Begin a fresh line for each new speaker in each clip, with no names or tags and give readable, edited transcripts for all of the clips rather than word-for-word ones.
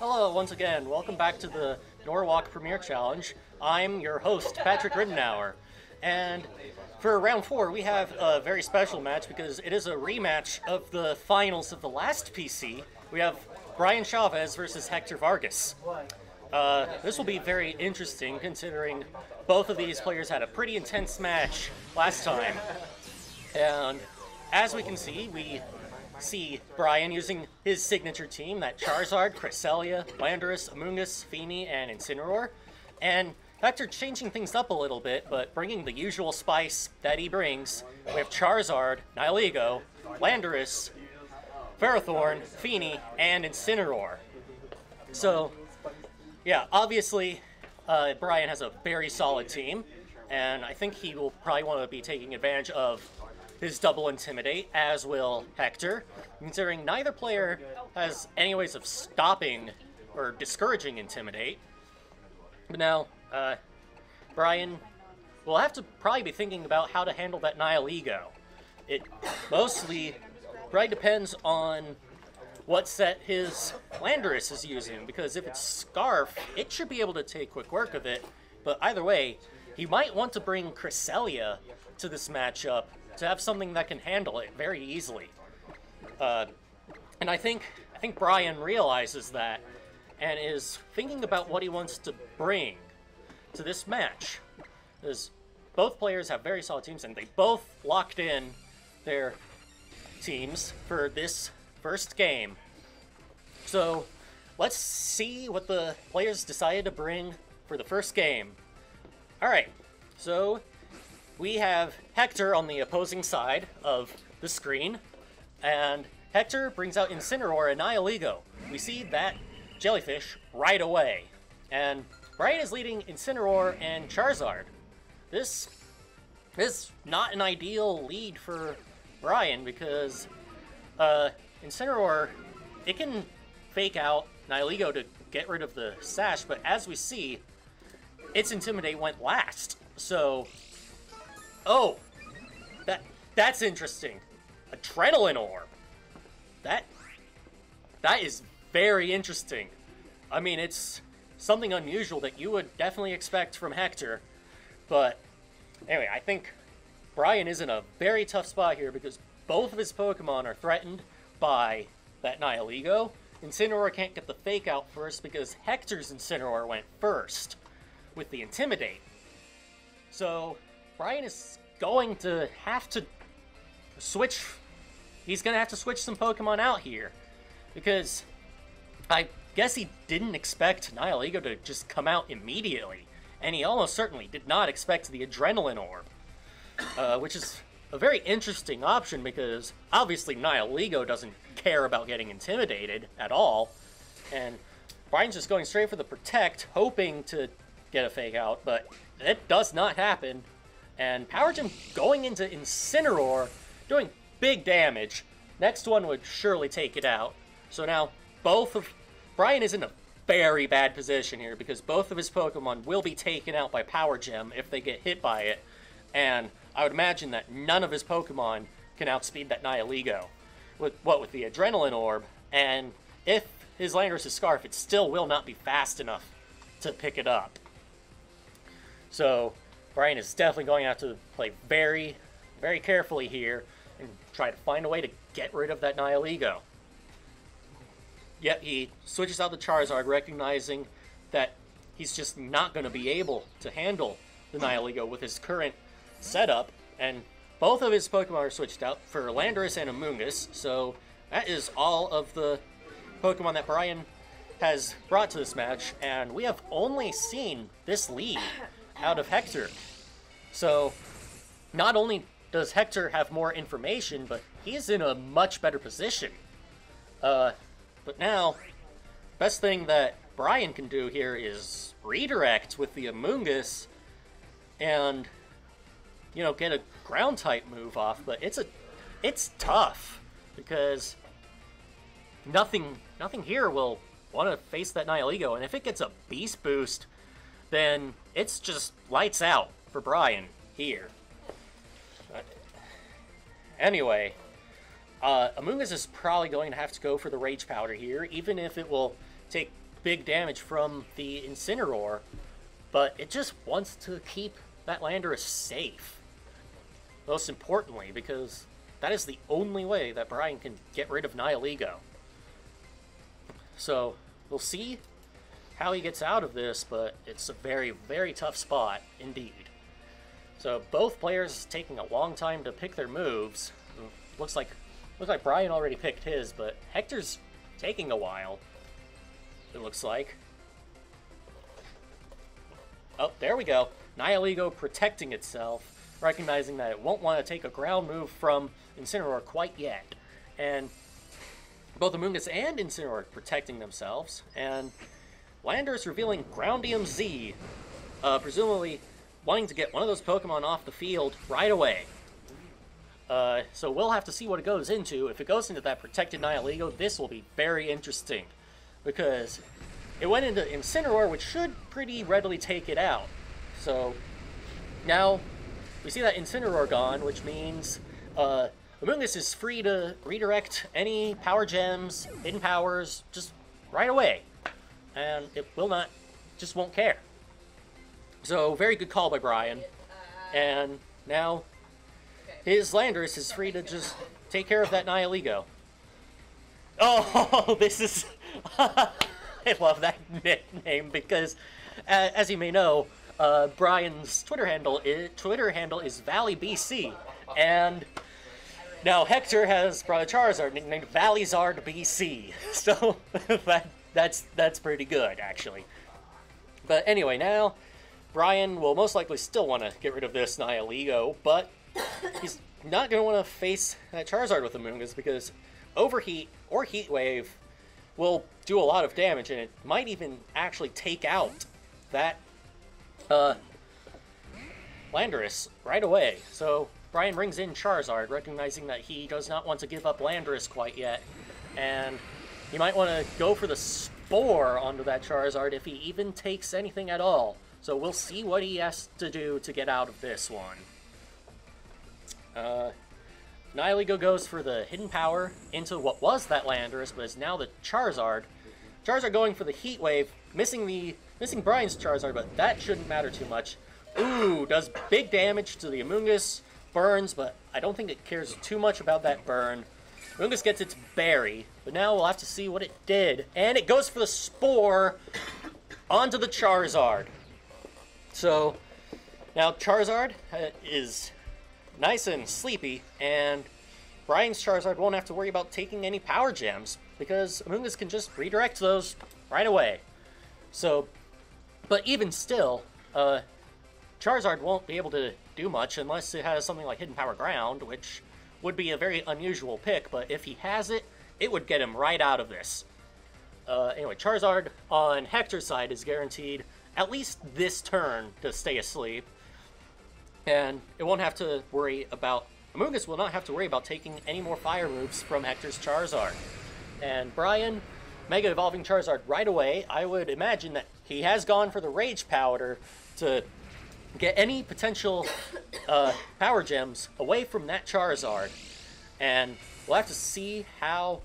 Hello, once again. Welcome back to the Norwalk Premier Challenge. I'm your host, Patrick Riddenauer. And for round 4, we have a very special match because it is a rematch of the finals of the last PC. We have Brian Chavez versus Hector Vargas. This will be very interesting considering both of these players had a pretty intense match last time. And as we can see, we see Brian using his signature team, that Charizard, Cresselia, Landorus, Amoonguss, Fini, and Incineroar. And Hector changing things up a little bit, but bringing the usual spice that he brings. We have Charizard, Nihilego, Landorus, Ferrothorn, Fini, and Incineroar. So, yeah, obviously, Brian has a very solid team, and I think he will probably want to be taking advantage of his double Intimidate, as will Hector, considering neither player has any ways of stopping or discouraging Intimidate. But now, Brian will have to probably be thinking about how to handle that Nihilego. It mostly probably depends on what set his Landorus is using, because if it's Scarf, it should be able to take quick work of it, but either way, he might want to bring Cresselia to this matchup to have something that can handle it very easily. And I think Brian realizes that and is thinking about what he wants to bring to this match. Because both players have very solid teams and they both locked in their teams for this first game. So let's see what the players decided to bring for the first game. Alright, so we have Hector on the opposing side of the screen, and Hector brings out Incineroar and Nihilego. We see that jellyfish right away, and Brian is leading Incineroar and Charizard. This is not an ideal lead for Brian because Incineroar, it can fake out Nihilego to get rid of the sash, but as we see, its Intimidate went last, so oh, that's interesting. Adrenaline Orb. That is very interesting. I mean, it's something unusual that you would definitely expect from Hector. But anyway, I think Brian is in a very tough spot here because both of his Pokemon are threatened by that Nihilego. Incineroar can't get the fake out first because Hector's Incineroar went first with the Intimidate. So Brian is going to have to switch. He's going to have to switch some Pokemon out here. Because I guess he didn't expect Nihilego to just come out immediately. And he almost certainly did not expect the Adrenaline Orb. Which is a very interesting option because obviously Nihilego doesn't care about getting intimidated at all. And Brian's just going straight for the Protect, hoping to get a fake out, but it does not happen. And Power Gem going into Incineroar, doing big damage. Next one would surely take it out. So now Brian is in a very bad position here because both of his Pokemon will be taken out by Power Gem if they get hit by it. And I would imagine that none of his Pokemon can outspeed that Nihilego. With the Adrenaline Orb, and if his Landorus is Scarf, it still will not be fast enough to pick it up. So Brian is definitely going to have to play very, very carefully here and try to find a way to get rid of that Nihilego. Yet he switches out the Charizard, recognizing that he's just not going to be able to handle the Nihilego with his current setup, and both of his Pokemon are switched out for Landorus and Amoonguss, so that is all of the Pokemon that Brian has brought to this match, and we have only seen this lead out of Hector. So not only does Hector have more information, but he's in a much better position. But now, best thing that Brian can do here is redirect with the Amoonguss and, you know, get a ground type move off, but it's tough because nothing here will want to face that Nihilego, and if it gets a Beast Boost, then it's just lights out for Brian here. Anyway, Amoonguss is probably going to have to go for the Rage Powder here, even if it will take big damage from the Incineroar, but it just wants to keep that Landorus safe. Most importantly, because that is the only way that Brian can get rid of Nihilego. So, we'll see how he gets out of this, but it's a very, very tough spot indeed. So both players taking a long time to pick their moves. Looks like Brian already picked his, but Hector's taking a while, it looks like. Oh, there we go. Nihilego protecting itself, recognizing that it won't want to take a ground move from Incineroar quite yet. And both Amoonguss and Incineroar protecting themselves, and Landorus revealing Groundium Z, presumably wanting to get one of those Pokemon off the field right away. So we'll have to see what it goes into. If it goes into that protected Nihilego, this will be very interesting, because it went into Incineroar, which should pretty readily take it out. So now we see that Incineroar gone, which means Amoonguss is free to redirect any Power Gems, Hidden Powers, just right away. And it will not, just won't care. So, very good call by Brian. And now, his Landorus is free to just take care of that Nihilego. Oh, this is... I love that nickname because, as you may know, Brian's Twitter handle is Valley BC. And now Hector has brought a Charizard nicknamed Valleyzard BC. So, that's pretty good, actually. But anyway, now Brian will most likely still want to get rid of this Nihilego, but he's not going to want to face that Charizard with Amoonguss because Overheat or Heat Wave will do a lot of damage, and it might even actually take out that Landorus right away. So Brian brings in Charizard, recognizing that he does not want to give up Landorus quite yet, and you might want to go for the Spore onto that Charizard if he even takes anything at all. So we'll see what he has to do to get out of this one. Nihilego goes for the Hidden Power into what was that Landorus, but is now the Charizard. Charizard going for the Heat Wave, missing Brian's Charizard, but that shouldn't matter too much. Ooh, does big damage to the Amoonguss, burns, but I don't think it cares too much about that burn. Amoonguss gets its berry, but now we'll have to see what it did. And it goes for the Spore onto the Charizard. So, now Charizard is nice and sleepy, and Brian's Charizard won't have to worry about taking any Power Gems, because Amoonguss can just redirect those right away. So, but even still, Charizard won't be able to do much unless it has something like Hidden Power Ground, which would be a very unusual pick, but if he has it, it would get him right out of this. Anyway, Charizard on Hector's side is guaranteed at least this turn to stay asleep, and it won't have to worry about... Amoonguss will not have to worry about taking any more fire moves from Hector's Charizard. And Brian, Mega Evolving Charizard right away. I would imagine that he has gone for the Rage Powder to get any potential Power Gems away from that Charizard. And we'll have to see how...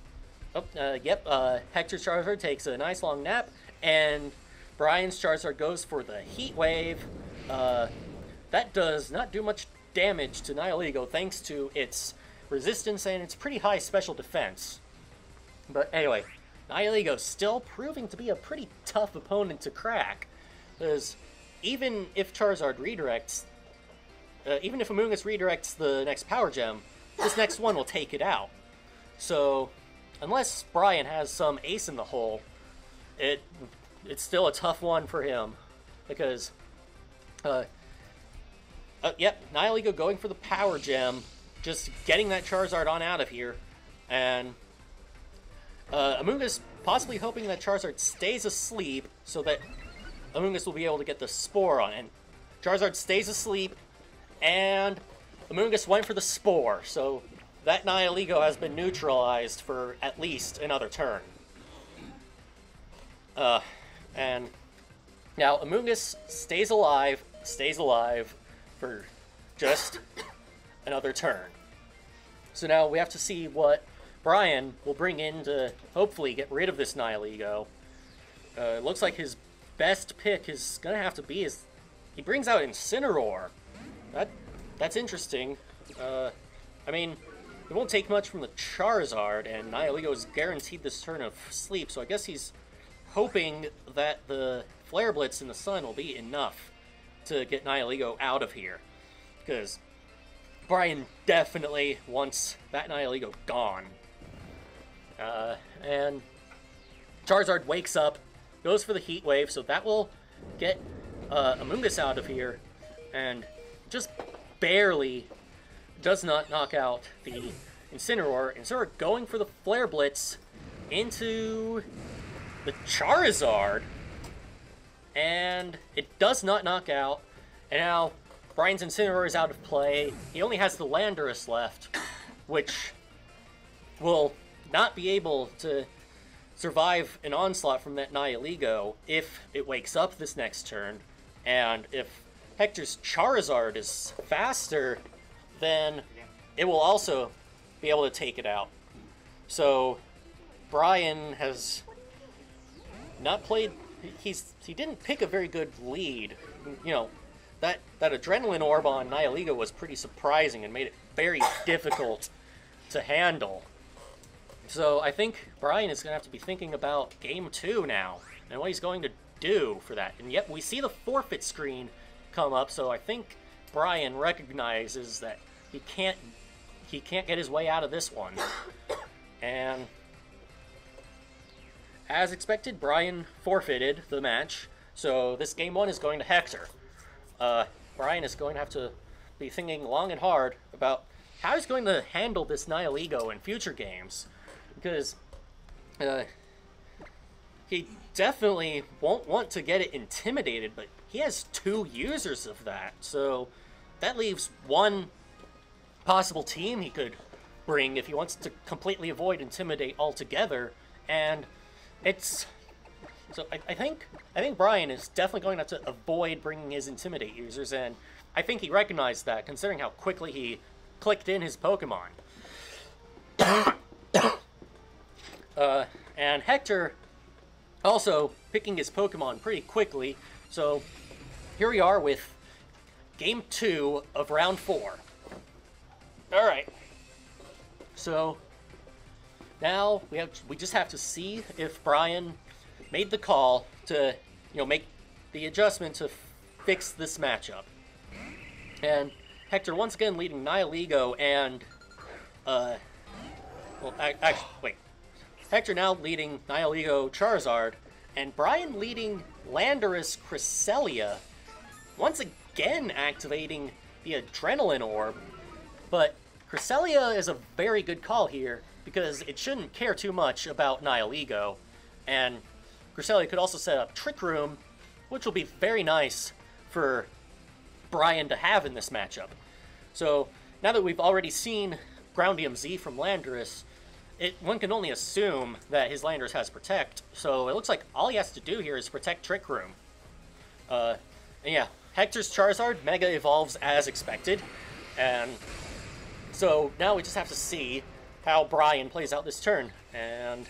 Hector's Charizard takes a nice long nap, and Brian's Charizard goes for the Heat Wave. That does not do much damage to Nihilego thanks to its resistance and its pretty high special defense. But anyway, Nihilego still proving to be a pretty tough opponent to crack, because even if Charizard redirects, even if Amoonguss redirects the next Power Gem, this next one will take it out. So, unless Brian has some ace in the hole, it's still a tough one for him, because, Nihilego going for the Power Gem, just getting that Charizard on out of here, and Amoonguss possibly hoping that Charizard stays asleep so that Amoonguss will be able to get the Spore on it. Charizard stays asleep, and Amoonguss went for the Spore, so that Nihilego has been neutralized for at least another turn. And now Amoonguss stays alive for just another turn. So now we have to see what Brian will bring in to hopefully get rid of this Nihilego. It looks like his best pick is gonna have to be he brings out Incineroar. That's interesting. I mean, it won't take much from the Charizard, and Nihilego is guaranteed this turn of sleep, so I guess he's hoping that the Flare Blitz in the sun will be enough to get Nihilego out of here. Because Brian definitely wants that Nihilego gone. And Charizard wakes up, goes for the Heat Wave, so that will get Amoonguss out of here, and just barely does not knock out the Incineroar. Incineroar going for the Flare Blitz into the Charizard, and it does not knock out. And now Brian's Incineroar is out of play. He only has the Landorus left, which will not be able to survive an onslaught from that Nihilego if it wakes up this next turn. And if Hector's Charizard is faster, then it will also be able to take it out. So Brian has not played. He didn't pick a very good lead. You know, that Adrenaline Orb on Nihilego was pretty surprising and made it very difficult to handle. So I think Brian is going to have to be thinking about Game 2 now, and what he's going to do for that. And yet we see the forfeit screen come up, so I think Brian recognizes that he can't get his way out of this one. And as expected, Brian forfeited the match, so this Game 1 is going to Hector. Brian is going to have to be thinking long and hard about how he's going to handle this Nihilego in future games, because he definitely won't want to get it intimidated, but he has 2 users of that, so that leaves one possible team he could bring if he wants to completely avoid Intimidate altogether. And it's so I think Brian is definitely going to have to avoid bringing his Intimidate users, and I think he recognized that considering how quickly he clicked in his Pokemon. And Hector also picking his Pokemon pretty quickly, so here we are with Game 2 of Round 4. Alright, so now we just have to see if Brian made the call to, make the adjustment to fix this matchup. And Hector once again leading Nihilego and, wait. Hector now leading Nihilego Charizard, and Brian leading Landorus Cresselia, once again activating the Adrenaline Orb. But Cresselia is a very good call here, because it shouldn't care too much about Nihilego, and Cresselia could also set up Trick Room, which will be very nice for Brian to have in this matchup. So now that we've already seen Groundium Z from Landorus, one can only assume that his Landorus has Protect, so it looks like all he has to do here is Protect Trick Room. And yeah, Hector's Charizard Mega evolves as expected, and so now we just have to see how Brian plays out this turn. And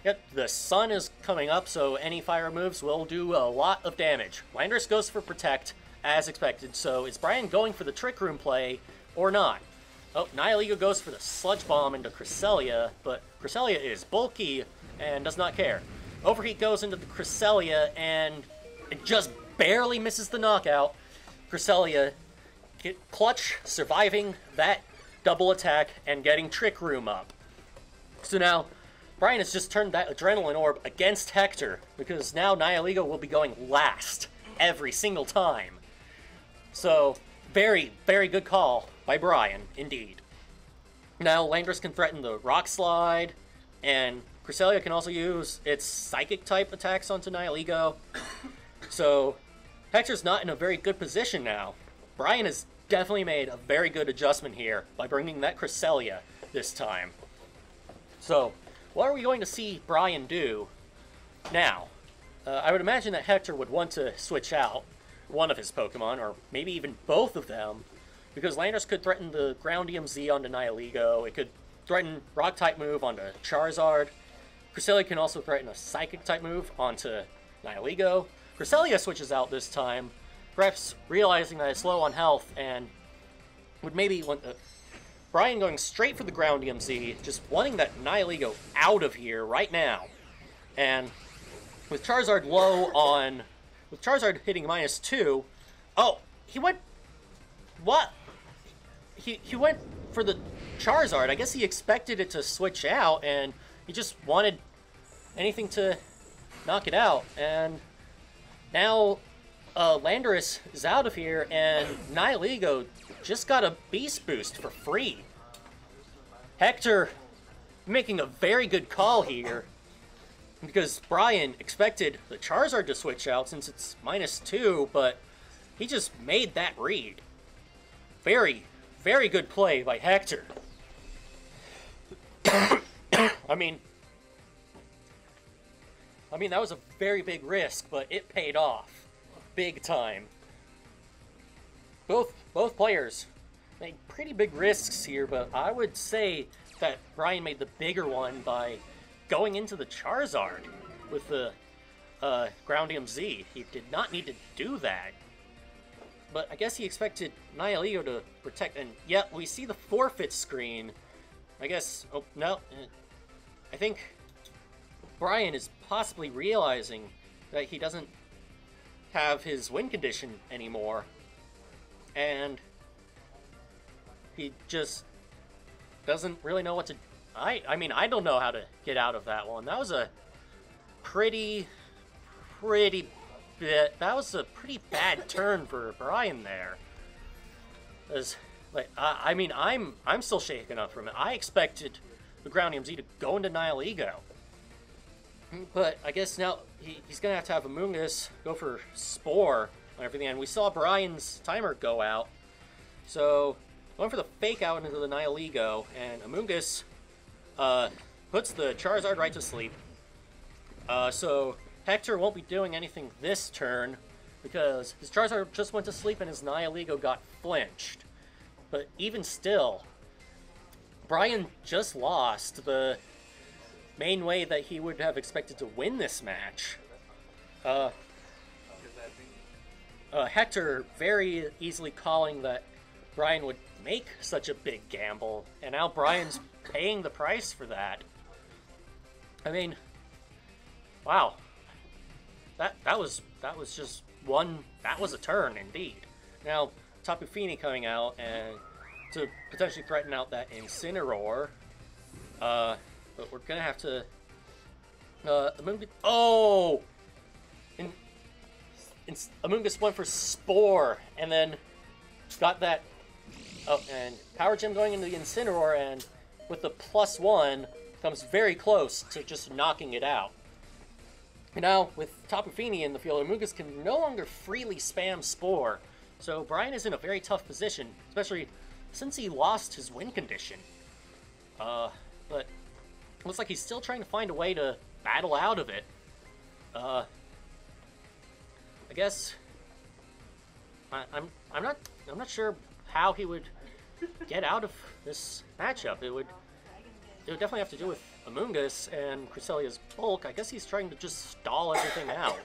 yep, the sun is coming up, so any fire moves will do a lot of damage. Landorus goes for Protect as expected, so is Brian going for the Trick Room play or not? Oh, Nihilego goes for the Sludge Bomb into Cresselia, but Cresselia is bulky and does not care. Overheat goes into the Cresselia, and it just barely misses the knockout. Cresselia clutch, surviving that double attack and getting Trick Room up. So now, Brian has just turned that Adrenaline Orb against Hector, because now Nihilego will be going last every single time. So, very, very good call by Brian, indeed. Now, Landorus can threaten the Rock Slide, and Cresselia can also use its Psychic-type attacks onto Nihilego. So, Hector's not in a very good position now. Brian has definitely made a very good adjustment here by bringing that Cresselia this time. So, what are we going to see Brian do now? I would imagine that Hector would want to switch out one of his Pokemon, or maybe even both of them, because Landorus could threaten the Groundium Z onto Nihilego, it could threaten Rock-type move onto Charizard, Cresselia can also threaten a Psychic-type move onto Nihilego. Cresselia switches out this time, perhaps realizing that it's low on health and would maybe want Brian going straight for the ground DMZ, just wanting that Nihilego out of here right now. And with Charizard low on, with Charizard hitting -2, oh, he went, what? He went for the Charizard. I guess he expected it to switch out, and he just wanted anything to knock it out. And now Landorus is out of here, and Nihilego just got a Beast Boost for free. Hector making a very good call here, because Brian expected the Charizard to switch out since it's -2, but he just made that read. Very, very good play by Hector. I mean, that was a very big risk, but it paid off big time. Both players made pretty big risks here, but I would say that Brian made the bigger one by going into the Charizard with the ground DMZ. He did not need to do that. But I guess he expected Nihilego to protect, and yeah, we see the forfeit screen. I guess, oh, no. I think Brian is possibly realizing that he doesn't have his win condition anymore. And he just doesn't really know what to... I mean, I don't know how to get out of that one. That was a pretty bad turn for Brian there. Like, I mean, I'm still shaken up from it. I expected the ground EMZ to go into Nihilego. But I guess now he's going to have Amoonguss go for Spore and everything. And we saw Brian's timer go out. So, going for the fake out into the Nihilego. And Amoonguss puts the Charizard right to sleep. So, Hector won't be doing anything this turn because his Charizard just went to sleep and his Nihilego got flinched. But even still, Brian just lost the main way that he would have expected to win this match. Hector very easily calling that Brian would make such a big gamble, and now Brian's paying the price for that. I mean, wow. That was just one, that was a turn indeed. Now, Tapu Fini coming out and to potentially threaten out that Incineroar. But we're gonna have to oh! Amoonguss went for Spore and then got that and Power Gem going into the Incineroar, and with the +1 comes very close to just knocking it out. Now, with Tapu Fini in the field, Amoonguss can no longer freely spam Spore, so Brian is in a very tough position, especially since he lost his win condition. But looks like he's still trying to find a way to battle out of it. I guess I'm not sure how he would get out of this matchup. It would definitely have to do with Amoonguss and Cresselia's bulk. I guess he's trying to just stall everything out.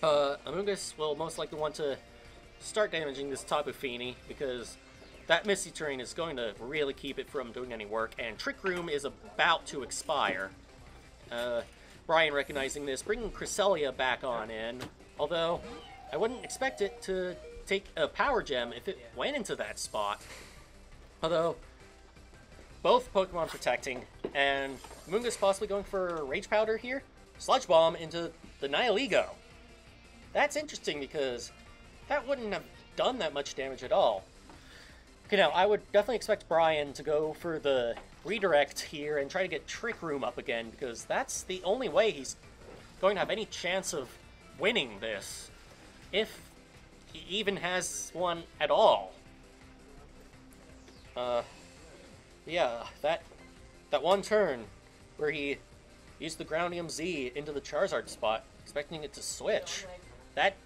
Amoonguss will most likely want to start damaging this Tapu Fini because that Misty Terrain is going to really keep it from doing any work, and Trick Room is about to expire. Brian recognizing this, bringing Cresselia back on in, although I wouldn't expect it to take a Power Gem if it went into that spot. Although, both Pokemon protecting, and Amoonguss possibly going for Rage Powder here. Sludge Bomb into the Nihilego. That's interesting because that wouldn't have done that much damage at all. Okay, now, I would definitely expect Brian to go for the redirect here and try to get Trick Room up again, because that's the only way he's going to have any chance of winning this, if he even has one at all. Yeah, that one turn where he used the ground EMZ into the Charizard spot, expecting it to switch, that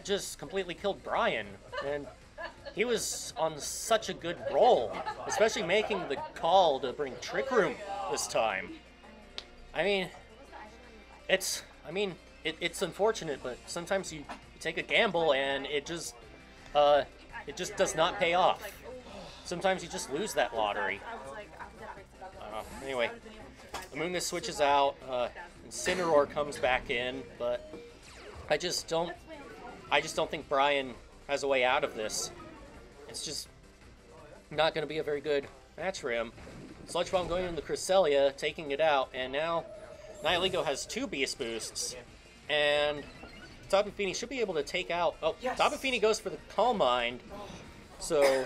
just completely killed Brian, and he was on such a good roll, especially making the call to bring Trick Room this time. I mean, it's unfortunate, but sometimes you take a gamble and it just does not pay off. Sometimes you just lose that lottery. Anyway, Amoonguss switches out, Incineroar comes back in, but I just don't think Brian has a way out of this. It's just not going to be a very good match for him. Sludge Bomb going into Cresselia, taking it out, and now Nihilego has 2 Beast Boosts, and Tapu Fini should be able to take out... Oh, yes. Tapu Fini goes for the Calm Mind, so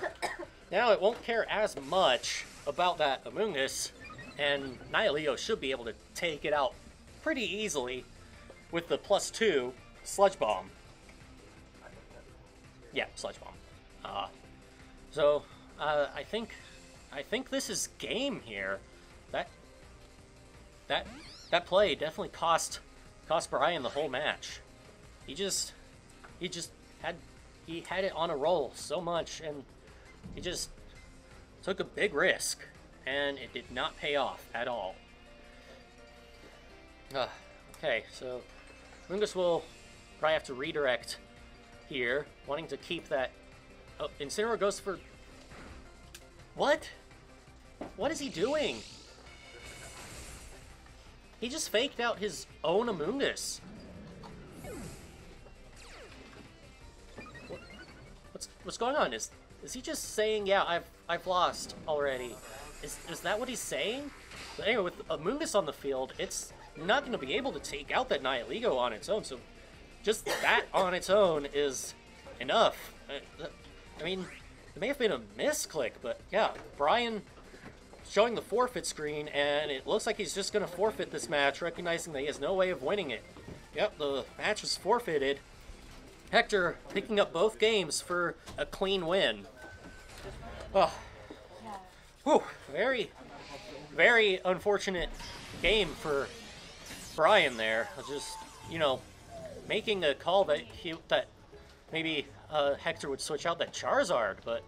now it won't care as much about that Amoonguss, and Nihilego should be able to take it out pretty easily with the +2 Sludge Bomb. Yeah, Sludge Bomb. I think this is game here. That play definitely cost Brian the whole match. He had it on a roll so much, and he just took a big risk, and it did not pay off at all. Okay, so Amoonguss will probably have to redirect here, wanting to keep that. Oh, Incineroar goes for... What? What is he doing? He just faked out his own Amoonguss. What's going on? Is he just saying, yeah, I've lost already? Is that what he's saying? But anyway, with Amoonguss on the field, it's not going to be able to take out that Nihilego on its own, so just that on its own is enough. I mean, it may have been a misclick, but yeah, Brian showing the forfeit screen, and it looks like he's just going to forfeit this match, recognizing that he has no way of winning it. Yep, the match is forfeited. Hector picking up both games for a clean win. Oh, whew, very, very unfortunate game for Brian there. Just, you know, making a call that maybe Hector would switch out that Charizard, but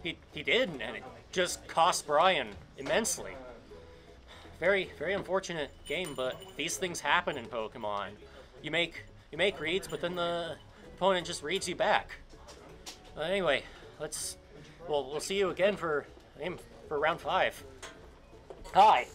he didn't, and it just cost Brian immensely. Very, very unfortunate game, but these things happen in Pokemon. You make reads, but then the opponent just reads you back. Anyway, we'll see you again for round 5. Hi.